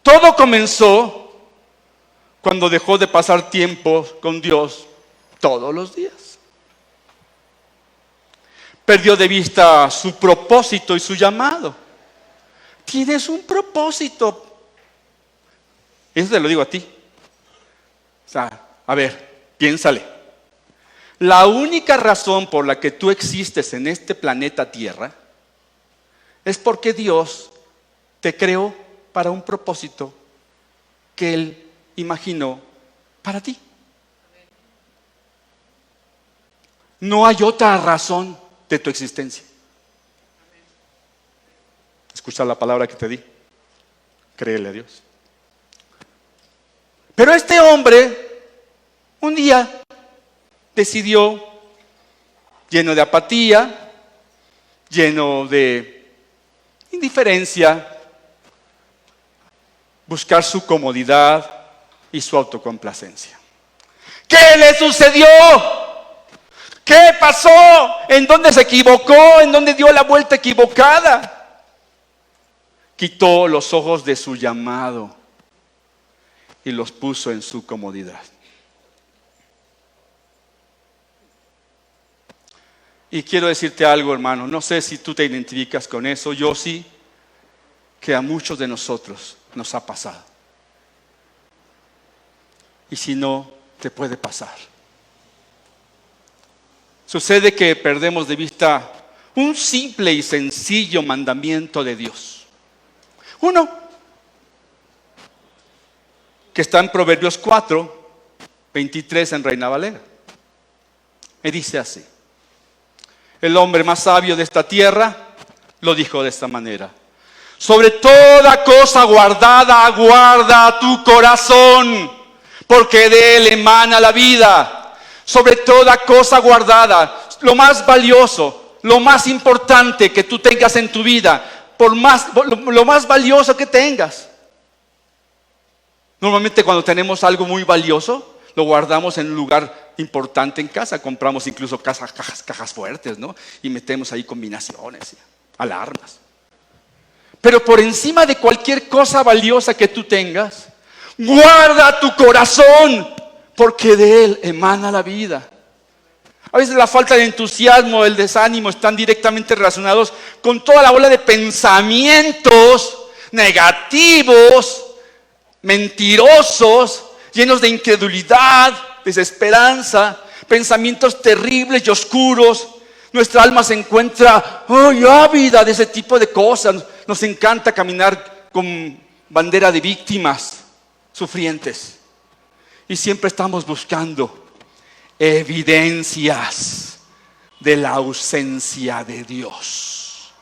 Speaker 1: Todo comenzó cuando dejó de pasar tiempo con Dios todos los días. Perdió de vista su propósito y su llamado. Tienes un propósito. Eso te lo digo a ti. O sea, a ver, piénsale. La única razón por la que tú existes en este planeta Tierra es porque Dios te creó para un propósito que Él imaginó para ti. No hay otra razón de tu existencia. Escucha la palabra que te di. Créele a Dios. Pero este hombre, un día, decidió, lleno de apatía, lleno de indiferencia, buscar su comodidad y su autocomplacencia. ¿Qué le sucedió? ¿Qué pasó? ¿En dónde se equivocó? ¿En dónde dio la vuelta equivocada? Quitó los ojos de su llamado y los puso en su comodidad. Y quiero decirte algo, hermano, no sé si tú te identificas con eso, yo sí, que a muchos de nosotros nos ha pasado. Y si no, te puede pasar. Sucede que perdemos de vista un simple y sencillo mandamiento de Dios. Uno, que está en Proverbios 4, 23 en Reina Valera. Y dice así: el hombre más sabio de esta tierra lo dijo de esta manera: sobre toda cosa guardada, guarda tu corazón, porque de él emana la vida. Sobre toda cosa guardada, lo más valioso, lo más importante que tú tengas en tu vida, lo más valioso que tengas. Normalmente cuando tenemos algo muy valioso, lo guardamos en un lugar importante en casa. Compramos incluso cajas fuertes, ¿no? Y metemos ahí combinaciones, alarmas. Pero por encima de cualquier cosa valiosa que tú tengas, guarda tu corazón, porque de él emana la vida. A veces la falta de entusiasmo, el desánimo están directamente relacionados con toda la ola de pensamientos negativos, mentirosos, llenos de incredulidad, desesperanza, pensamientos terribles y oscuros. Nuestra alma se encuentra ávida de ese tipo de cosas. Nos encanta caminar con bandera de víctimas sufrientes. Y siempre estamos buscando evidencias de la ausencia de Dios.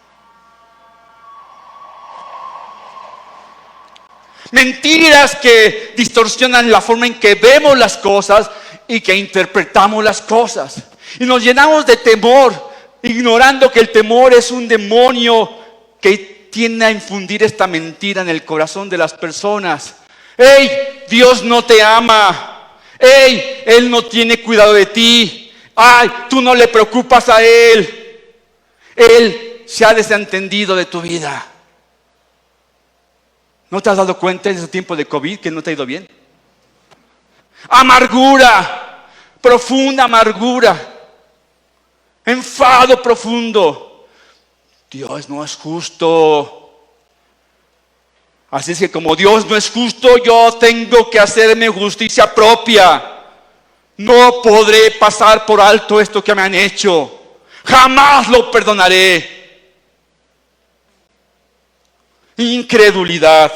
Speaker 1: Mentiras que distorsionan la forma en que vemos las cosas y que interpretamos las cosas. Y nos llenamos de temor, ignorando que el temor es un demonio que tiende a infundir esta mentira en el corazón de las personas. ¡Ey! Dios no te ama. ¡Ey! Él no tiene cuidado de ti. ¡Ay! Tú no le preocupas a Él. Él se ha desentendido de tu vida. ¿No te has dado cuenta en ese tiempo de COVID que no te ha ido bien? Amargura, profunda amargura, enfado profundo. Dios no es justo. Así es que como Dios no es justo, yo tengo que hacerme justicia propia. No podré pasar por alto esto que me han hecho. Jamás lo perdonaré. Incredulidad.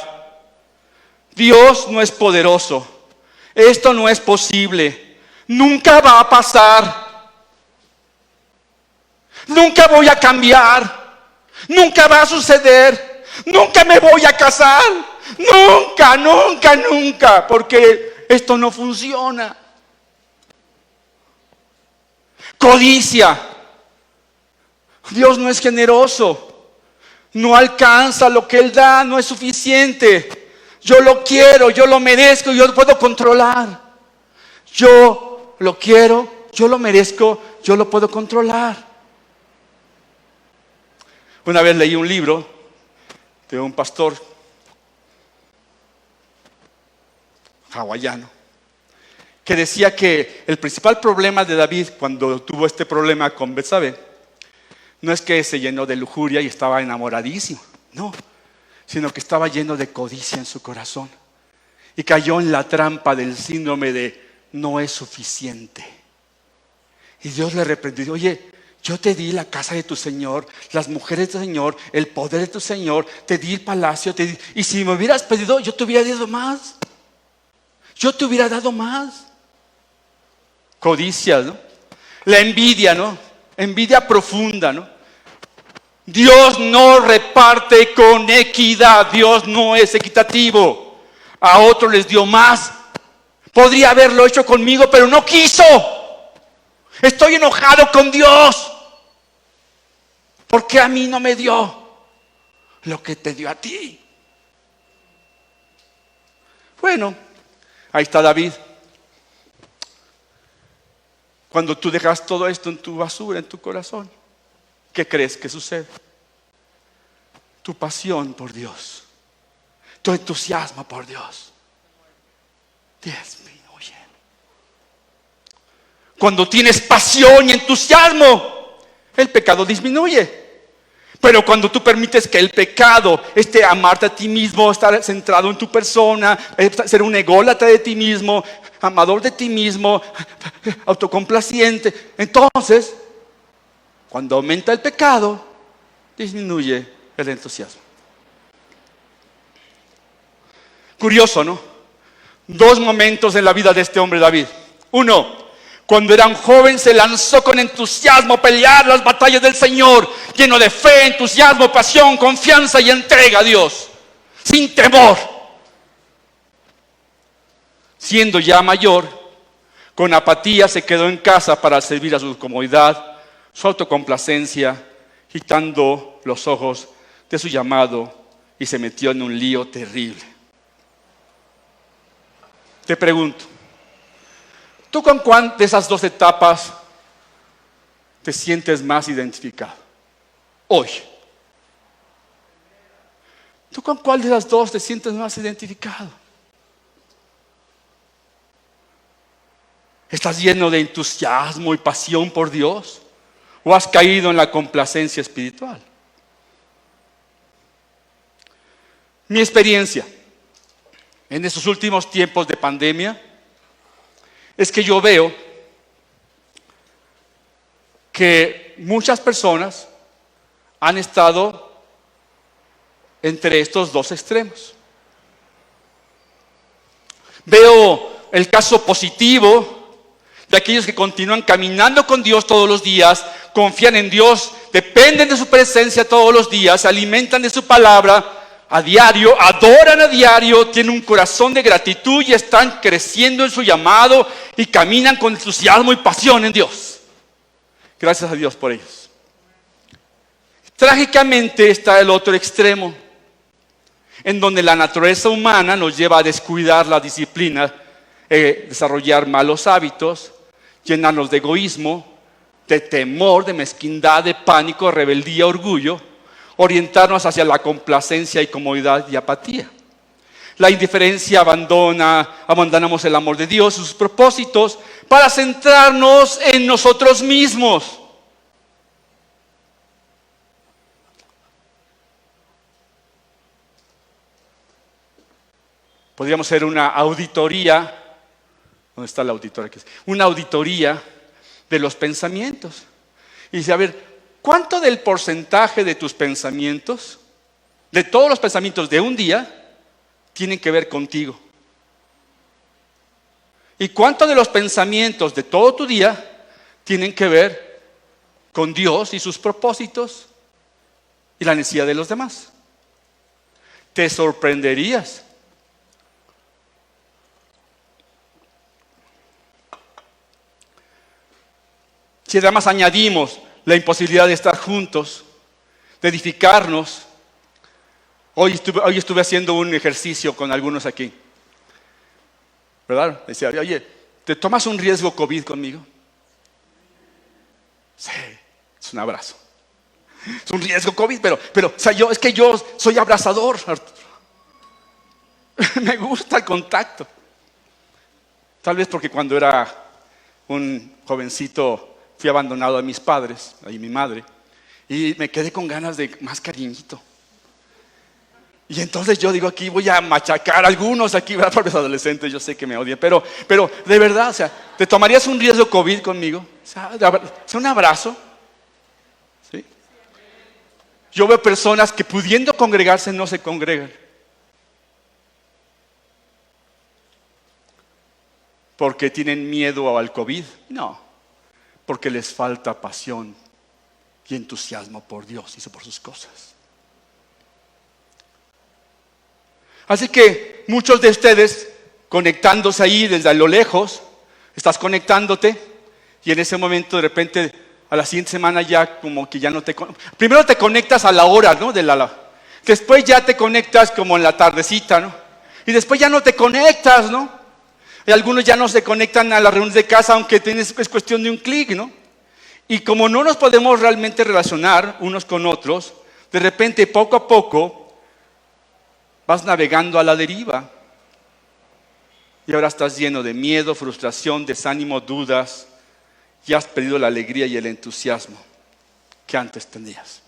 Speaker 1: Dios no es poderoso. Esto no es posible. Nunca va a pasar. Nunca voy a cambiar. Nunca va a suceder. Nunca me voy a casar. Nunca, nunca, nunca. Porque esto no funciona. Codicia. Dios no es generoso. No alcanza lo que Él da. No es suficiente. Yo lo quiero, yo lo merezco, yo lo puedo controlar. Yo lo quiero, yo lo merezco, yo lo puedo controlar. Una vez leí un libro de un pastor hawaiano que decía que el principal problema de David cuando tuvo este problema con Betsabé no es que se llenó de lujuria y estaba enamoradísimo, no, sino que estaba lleno de codicia en su corazón y cayó en la trampa del síndrome de no es suficiente. Y Dios le reprendió: oye, yo te di la casa de tu Señor, las mujeres de tu Señor, el poder de tu Señor, te di el palacio, y si me hubieras pedido, yo te hubiera dado más. Yo te hubiera dado más. Codicia, ¿no? La envidia, ¿no? Envidia profunda, ¿no? Dios no reparte con equidad. Dios no es equitativo. A otros les dio más. Podría haberlo hecho conmigo, pero no quiso. Estoy enojado con Dios. ¿Por qué a mí no me dio lo que te dio a ti? Bueno, ahí está David. Cuando tú dejas todo esto en tu basura, en tu corazón, ¿qué crees que sucede? Tu pasión por Dios, tu entusiasmo por Dios disminuye. Cuando tienes pasión y entusiasmo, el pecado disminuye. Pero cuando tú permites que el pecado esté amarte a ti mismo, estar centrado en tu persona, ser un ególatra de ti mismo, amador de ti mismo, autocomplaciente, entonces, cuando aumenta el pecado, disminuye el entusiasmo. Curioso, ¿no? 2 momentos en la vida de este hombre David. Uno, cuando era un joven se lanzó con entusiasmo a pelear las batallas del Señor, lleno de fe, entusiasmo, pasión, confianza y entrega a Dios, sin temor. Siendo ya mayor, con apatía se quedó en casa para servir a su comodidad, su autocomplacencia, quitando los ojos de su llamado, y se metió en un lío terrible. Te pregunto, ¿tú con cuál de esas 2 etapas te sientes más identificado hoy? ¿Tú con cuál de las 2 te sientes más identificado? ¿Estás lleno de entusiasmo y pasión por Dios? ¿O has caído en la complacencia espiritual? Mi experiencia en estos últimos tiempos de pandemia es que yo veo que muchas personas han estado entre estos 2 extremos. Veo el caso positivo de aquellos que continúan caminando con Dios todos los días, confían en Dios, dependen de su presencia todos los días, se alimentan de su palabra a diario, adoran a diario, tienen un corazón de gratitud y están creciendo en su llamado y caminan con entusiasmo y pasión en Dios. Gracias a Dios por ellos. Trágicamente está el otro extremo, en donde la naturaleza humana nos lleva a descuidar la disciplina, desarrollar malos hábitos, llenarnos de egoísmo, de temor, de mezquindad, de pánico, rebeldía, orgullo, orientarnos hacia la complacencia y comodidad y apatía. La indiferencia abandonamos el amor de Dios, sus propósitos, para centrarnos en nosotros mismos. Podríamos hacer una auditoría. ¿Dónde está la auditoría? Una auditoría de los pensamientos. Y dice, a ver, ¿cuánto del porcentaje de tus pensamientos, de todos los pensamientos de un día, tienen que ver contigo? ¿Y cuánto de los pensamientos de todo tu día tienen que ver con Dios y sus propósitos y la necesidad de los demás. Te sorprenderías. Si además añadimos la imposibilidad de estar juntos, de edificarnos. Hoy estuve haciendo un ejercicio con algunos aquí, ¿verdad? Decía, oye, ¿te tomas un riesgo COVID conmigo? Sí, es un abrazo. Es un riesgo COVID, pero o sea, yo soy abrazador, Arturo. Me gusta el contacto. Tal vez porque cuando era un jovencito fui abandonado a mis padres, y mi madre, y me quedé con ganas de más cariñito. Y entonces yo digo, aquí voy a machacar a algunos aquí, ¿verdad? Por los adolescentes, yo sé que me odian, pero de verdad, o sea, ¿te tomarías un riesgo COVID conmigo? O sea, un abrazo. ¿Sí? Yo veo personas que pudiendo congregarse no se congregan. ¿Porque tienen miedo al COVID? No, porque les falta pasión y entusiasmo por Dios y por sus cosas. Así que muchos de ustedes conectándose ahí desde lo lejos, estás conectándote y en ese momento de repente a la siguiente semana ya como que ya no te... Primero te conectas a la hora, ¿no? Después ya te conectas como en la tardecita, ¿no? Y después ya no te conectas, ¿no? Y algunos ya no se conectan a las reuniones de casa, aunque es cuestión de un clic, ¿no? Y como no nos podemos realmente relacionar unos con otros, de repente, poco a poco, vas navegando a la deriva. Y ahora estás lleno de miedo, frustración, desánimo, dudas. Y has perdido la alegría y el entusiasmo que antes tenías.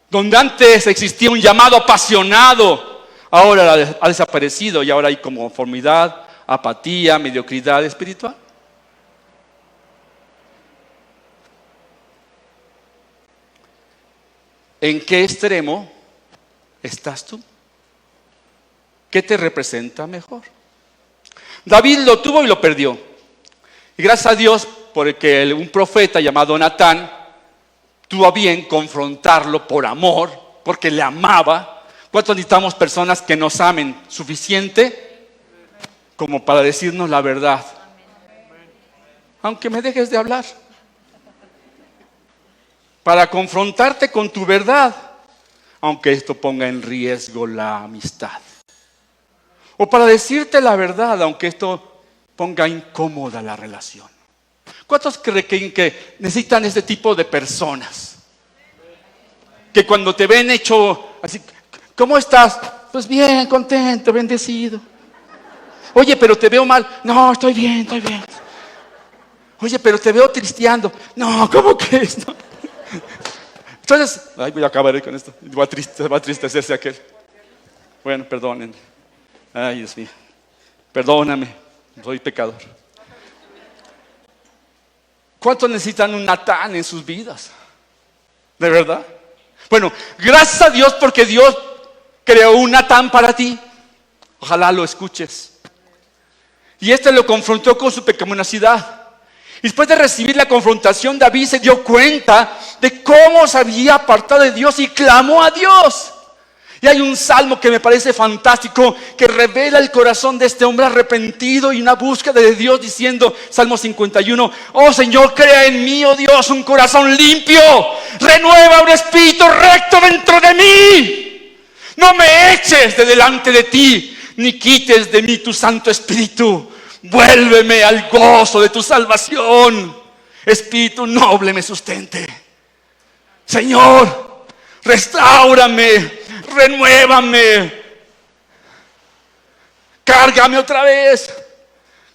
Speaker 1: Donde antes existía un llamado apasionado, ahora ha desaparecido y ahora hay conformidad, apatía, mediocridad espiritual. ¿En qué extremo estás tú? ¿Qué te representa mejor? David lo tuvo y lo perdió. Y gracias a Dios porque un profeta llamado Natán tuvo a bien confrontarlo por amor, porque le amaba. ¿Cuántos necesitamos personas que nos amen suficiente como para decirnos la verdad? Aunque me dejes de hablar. Para confrontarte con tu verdad, aunque esto ponga en riesgo la amistad. O para decirte la verdad, aunque esto ponga incómoda la relación. ¿Cuántos creen que necesitan este tipo de personas? Que cuando te ven hecho así, ¿cómo estás? Pues bien, contento, bendecido. Oye, pero te veo mal. No, estoy bien, estoy bien. Oye, pero te veo tristeando. No, ¿cómo crees? No. Entonces, voy a acabar con esto. Va a tristecerse aquel. Bueno, perdonen. Ay, Dios mío. Perdóname, soy pecador. ¿Cuántos necesitan un Natán en sus vidas? ¿De verdad? Bueno, gracias a Dios porque Dios creó un Natán para ti. Ojalá lo escuches. Y este lo confrontó con su pecaminosidad. Y después de recibir la confrontación, David se dio cuenta de cómo se había apartado de Dios y clamó a Dios. Y hay un salmo que me parece fantástico, que revela el corazón de este hombre arrepentido y una búsqueda de Dios, diciendo, Salmo 51, oh Señor, crea en mí, oh Dios, un corazón limpio, renueva un espíritu recto dentro de mí. No me eches de delante de ti, ni quites de mí tu Santo Espíritu. Vuélveme al gozo de tu salvación. Espíritu noble me sustente. Señor, restáurame, renuévame, cárgame otra vez,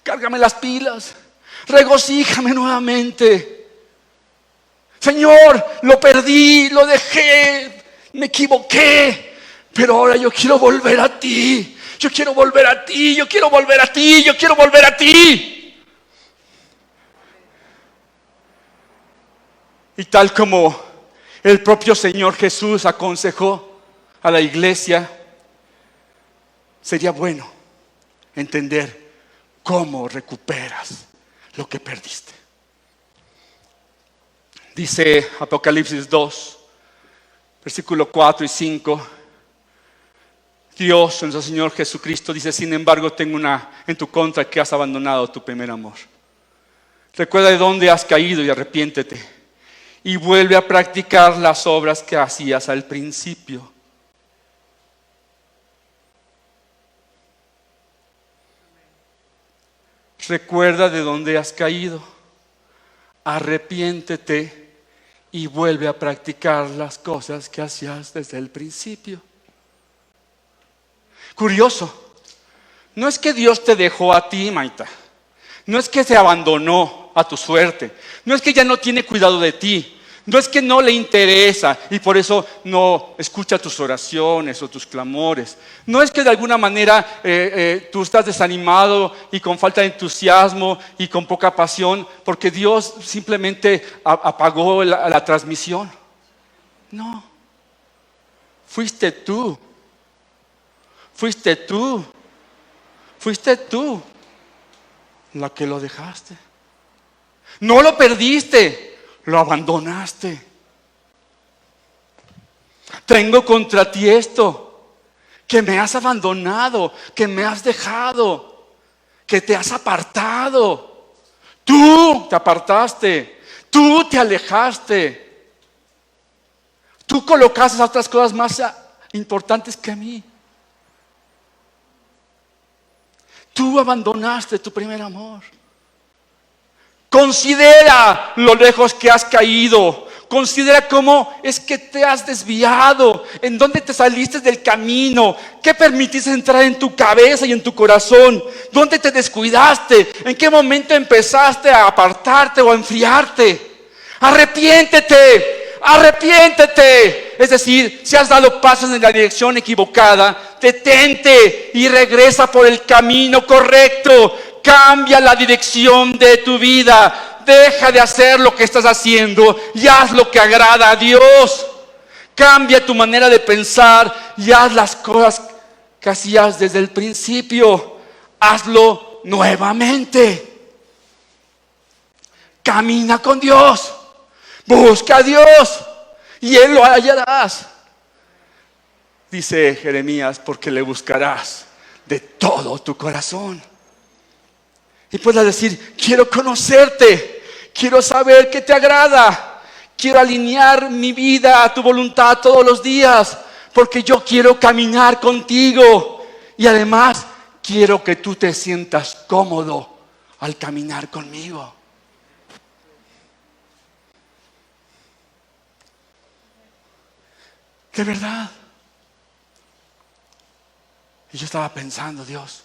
Speaker 1: cárgame las pilas, regocíjame nuevamente. Señor, lo perdí, lo dejé, me equivoqué, pero ahora yo quiero volver a ti. Yo quiero volver a ti, yo quiero volver a ti, yo quiero volver a ti. Y tal como el propio Señor Jesús aconsejó a la iglesia, sería bueno entender cómo recuperas lo que perdiste. Dice Apocalipsis 2, Versículo 4 y 5. Dios, nuestro Señor Jesucristo, dice: sin embargo, tengo una en tu contra, que has abandonado tu primer amor. Recuerda de dónde has caído y arrepiéntete. Y vuelve a practicar las obras que hacías al principio. Recuerda de dónde has caído. Arrepiéntete y vuelve a practicar las cosas que hacías desde el principio. Curioso. No es que Dios te dejó a ti, Maita. No es que se abandonó a tu suerte. No es que ya no tiene cuidado de ti. No es que no le interesa y por eso no escucha tus oraciones o tus clamores. No es que de alguna manera tú estás desanimado y con falta de entusiasmo y con poca pasión porque Dios simplemente apagó la transmisión. No. Fuiste tú. Fuiste tú. Fuiste tú la que lo dejaste. No lo perdiste. Lo abandonaste. Tengo contra ti esto, que me has abandonado, que me has dejado, que te has apartado. Tú te apartaste, tú te alejaste. Tú colocaste a otras cosas más importantes que a mí. Tú abandonaste tu primer amor. Considera lo lejos que has caído. Considera cómo es que te has desviado. En dónde te saliste del camino. ¿Qué permitiste entrar en tu cabeza y en tu corazón? ¿Dónde te descuidaste? ¿En qué momento empezaste a apartarte o a enfriarte? Arrepiéntete. Arrepiéntete. Es decir, si has dado pasos en la dirección equivocada, detente y regresa por el camino correcto. Cambia la dirección de tu vida. Deja de hacer lo que estás haciendo y haz lo que agrada a Dios. Cambia tu manera de pensar y haz las cosas que hacías desde el principio. Hazlo nuevamente. Camina con Dios. Busca a Dios y Él lo hallarás. Dice Jeremías: porque le buscarás de todo tu corazón. Y puedas decir: quiero conocerte, quiero saber qué te agrada, quiero alinear mi vida a tu voluntad todos los días, porque yo quiero caminar contigo y además quiero que tú te sientas cómodo al caminar conmigo. De verdad. Y yo estaba pensando: Dios,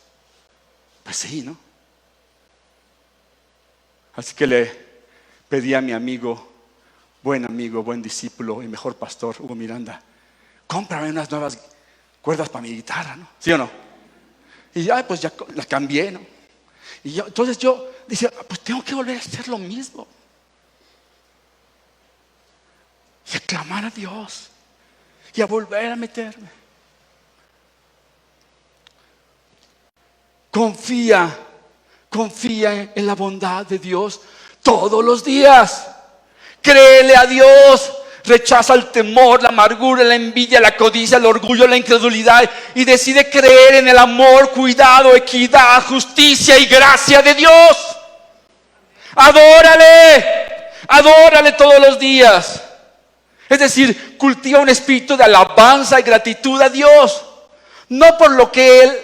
Speaker 1: pues sí, ¿no? Así que le pedí a mi amigo, buen discípulo y mejor pastor, Hugo Miranda: cómprame unas nuevas cuerdas para mi guitarra, ¿no? ¿Sí o no? Y ya, pues ya las cambié, ¿no? Y entonces yo decía: pues tengo que volver a hacer lo mismo. Y a clamar a Dios. Y a volver a meterme. Confía en la bondad de Dios todos los días. Créele a Dios. Rechaza el temor, la amargura, la envidia, la codicia, el orgullo, la incredulidad y decide creer en el amor, cuidado, equidad, justicia y gracia de Dios. Adórale todos los días. Es decir, cultiva un espíritu de alabanza y gratitud a Dios, no por lo que Él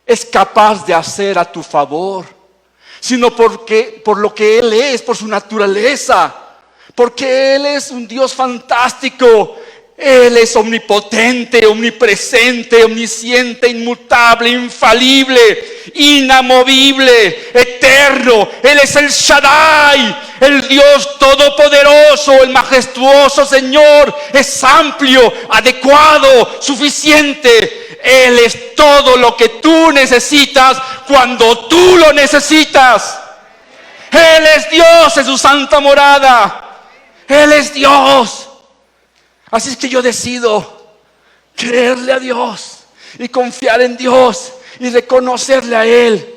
Speaker 1: es capaz de hacer a tu favor, sino por lo que Él es, por su naturaleza, porque Él es un Dios fantástico. Él es omnipotente, omnipresente, omnisciente, inmutable, infalible, inamovible, eterno. Él es el Shaddai, el Dios todopoderoso, el majestuoso Señor. Es amplio, adecuado, suficiente. Él es todo lo que tú necesitas cuando tú lo necesitas. Él es Dios en su santa morada. Él es Dios. Así es que yo decido creerle a Dios y confiar en Dios y reconocerle a Él.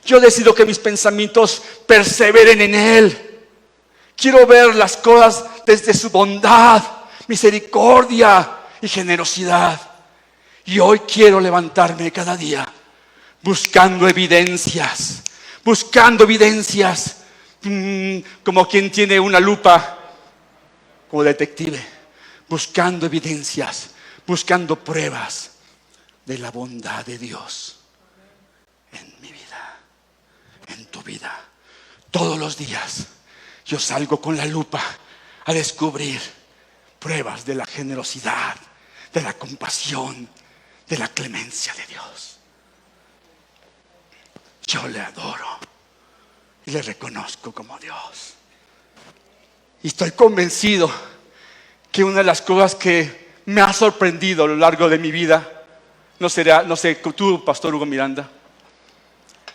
Speaker 1: Yo decido que mis pensamientos perseveren en Él. Quiero ver las cosas desde su bondad, misericordia y generosidad. Y hoy quiero levantarme cada día buscando evidencias, como quien tiene una lupa, como detective, buscando evidencias, buscando pruebas de la bondad de Dios en mi vida, en tu vida. Todos los días yo salgo con la lupa a descubrir pruebas de la generosidad, de la compasión, de la clemencia de Dios. Yo le adoro y le reconozco como Dios. Y estoy convencido que una de las cosas que me ha sorprendido a lo largo de mi vida, no sé, tú, Pastor Hugo Miranda,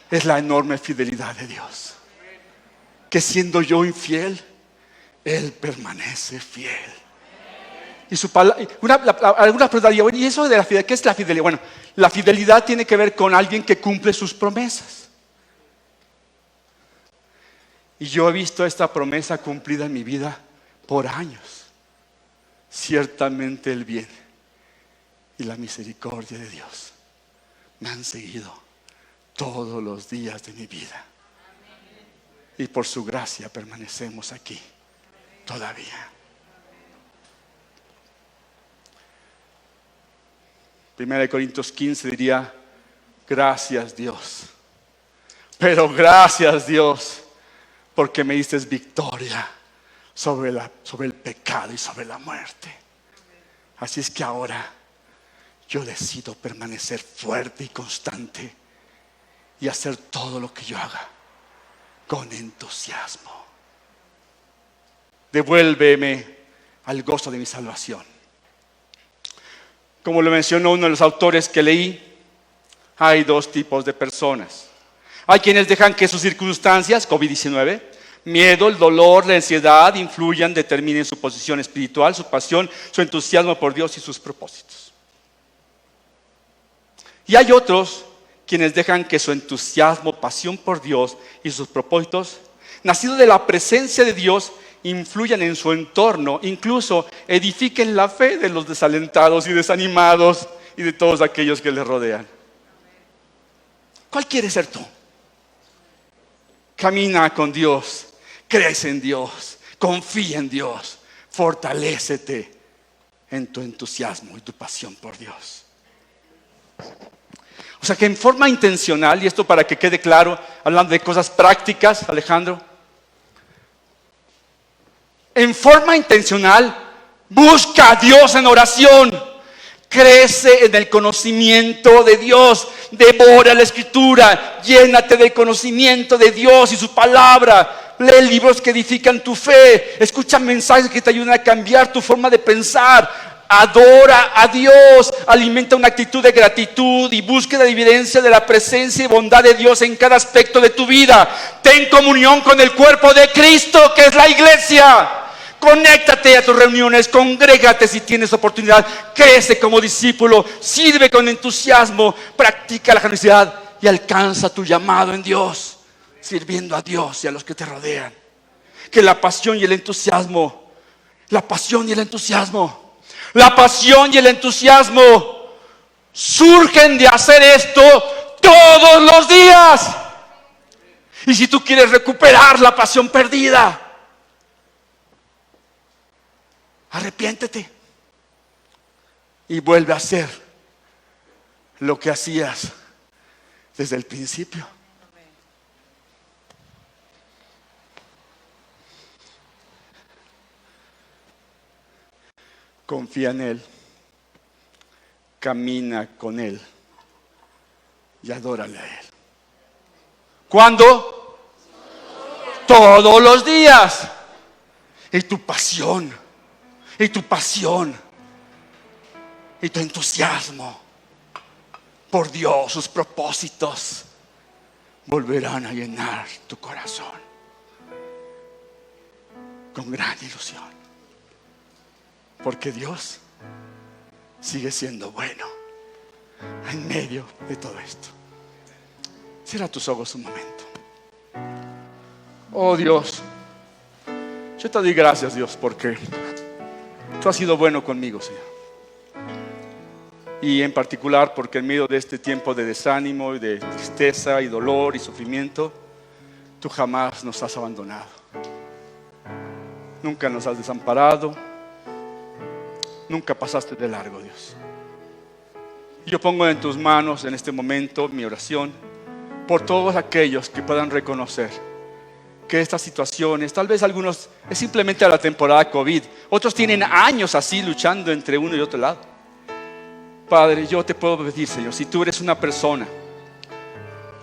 Speaker 1: es la enorme fidelidad de Dios. Que siendo yo infiel, Él permanece fiel. Y su palabra, algunas preguntarían, bueno, ¿y eso de la fidelidad? ¿Qué es la fidelidad? Bueno, la fidelidad tiene que ver con alguien que cumple sus promesas. Y yo he visto esta promesa cumplida en mi vida por años. Ciertamente el bien y la misericordia de Dios me han seguido todos los días de mi vida. Y por su gracia permanecemos aquí todavía. 1 Corintios 15 diría: gracias Dios, pero gracias Dios, porque me diste victoria sobre el pecado y sobre la muerte. Así es que ahora yo decido permanecer fuerte y constante y hacer todo lo que yo haga con entusiasmo. Devuélveme al gozo de mi salvación. Como lo mencionó uno de los autores que leí, hay dos tipos de personas. Hay quienes dejan que sus circunstancias, COVID-19, miedo, el dolor, la ansiedad, influyan, determinen su posición espiritual, su pasión, su entusiasmo por Dios y sus propósitos. Y hay otros quienes dejan que su entusiasmo, pasión por Dios y sus propósitos, nacidos de la presencia de Dios, influyan en su entorno, incluso edifiquen la fe de los desalentados y desanimados y de todos aquellos que les rodean. ¿Cuál quieres ser tú? Camina con Dios, crees en Dios, confía en Dios, fortalécete en tu entusiasmo y tu pasión por Dios. O sea que en forma intencional, y esto para que quede claro, hablando de cosas prácticas, Alejandro, en forma intencional, busca a Dios en oración, crece en el conocimiento de Dios, devora la Escritura, llénate del conocimiento de Dios y su palabra, lee libros que edifican tu fe, escucha mensajes que te ayudan a cambiar tu forma de pensar. Adora a Dios, alimenta una actitud de gratitud y búsqueda de evidencia de la presencia y bondad de Dios en cada aspecto de tu vida. Ten comunión con el cuerpo de Cristo, que es la iglesia. Conéctate a tus reuniones, congrégate si tienes oportunidad, crece como discípulo, sirve con entusiasmo, practica la generosidad y alcanza tu llamado en Dios, sirviendo a Dios y a los que te rodean. Que la pasión y el entusiasmo surgen de hacer esto todos los días. Y si tú quieres recuperar la pasión perdida, arrepiéntete y vuelve a hacer lo que hacías desde el principio. Confía en Él, camina con Él y adórale a Él. ¿Cuándo? Todos los días. Y tu pasión, y tu entusiasmo por Dios, sus propósitos, volverán a llenar tu corazón con gran ilusión. Porque Dios sigue siendo bueno en medio de todo esto. Cierra tus ojos un momento. Oh Dios, yo te doy gracias, Dios, porque Tú has sido bueno conmigo, Señor. Y en particular porque en medio de este tiempo de desánimo y de tristeza y dolor y sufrimiento, Tú jamás nos has abandonado. Nunca nos has desamparado. Nunca pasaste de largo, Dios. Yo pongo en Tus manos en este momento mi oración por todos aquellos que puedan reconocer que estas situaciones, tal vez algunos es simplemente a la temporada COVID, otros tienen años así luchando entre uno y otro lado. Padre, yo te puedo pedir, Señor, si Tú eres una persona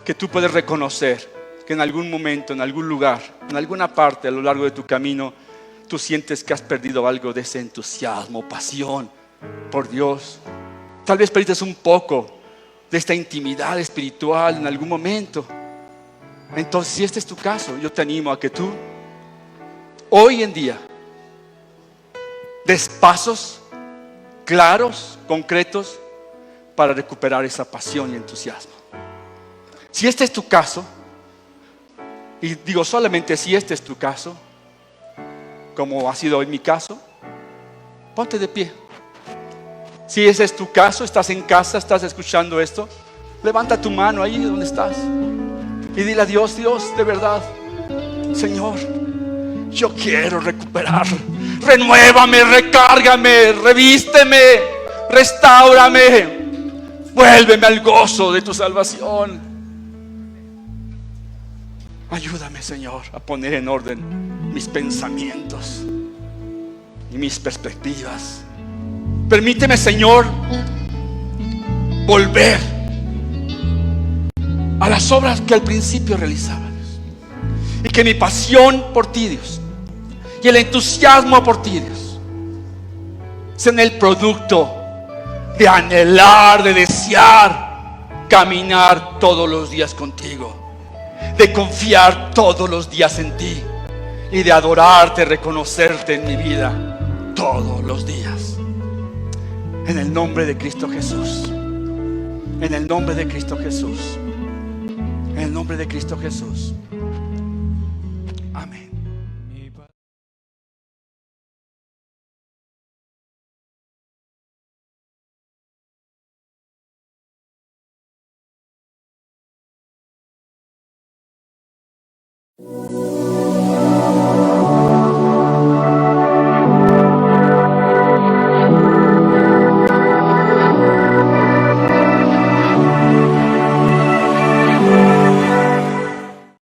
Speaker 1: que Tú puedes reconocer que en algún momento, en algún lugar, en alguna parte a lo largo de tu camino, tú sientes que has perdido algo de ese entusiasmo, pasión por Dios. Tal vez perdiste un poco de esta intimidad espiritual en algún momento. Entonces, si este es tu caso, yo te animo a que tú, hoy en día, des pasos claros, concretos, para recuperar esa pasión y entusiasmo. Si este es tu caso, y digo solamente si este es tu caso, como ha sido hoy mi caso, ponte de pie. Si ese es tu caso, estás en casa, estás escuchando esto, levanta tu mano ahí donde estás y dile a Dios: Dios, de verdad, Señor, yo quiero recuperar. Renuévame, recárgame, revísteme, restáurame, vuélveme al gozo de tu salvación. Ayúdame, Señor, a poner en orden mis pensamientos y mis perspectivas. Permíteme, Señor, volver a las obras que al principio realizaba, Dios. Y que mi pasión por Ti, Dios, y el entusiasmo por Ti, Dios, sean el producto de anhelar, de desear caminar todos los días contigo, de confiar todos los días en Ti y de adorarte, reconocerte en mi vida todos los días. En el nombre de Cristo Jesús. En el nombre de Cristo Jesús. En el nombre de Cristo Jesús. Amén.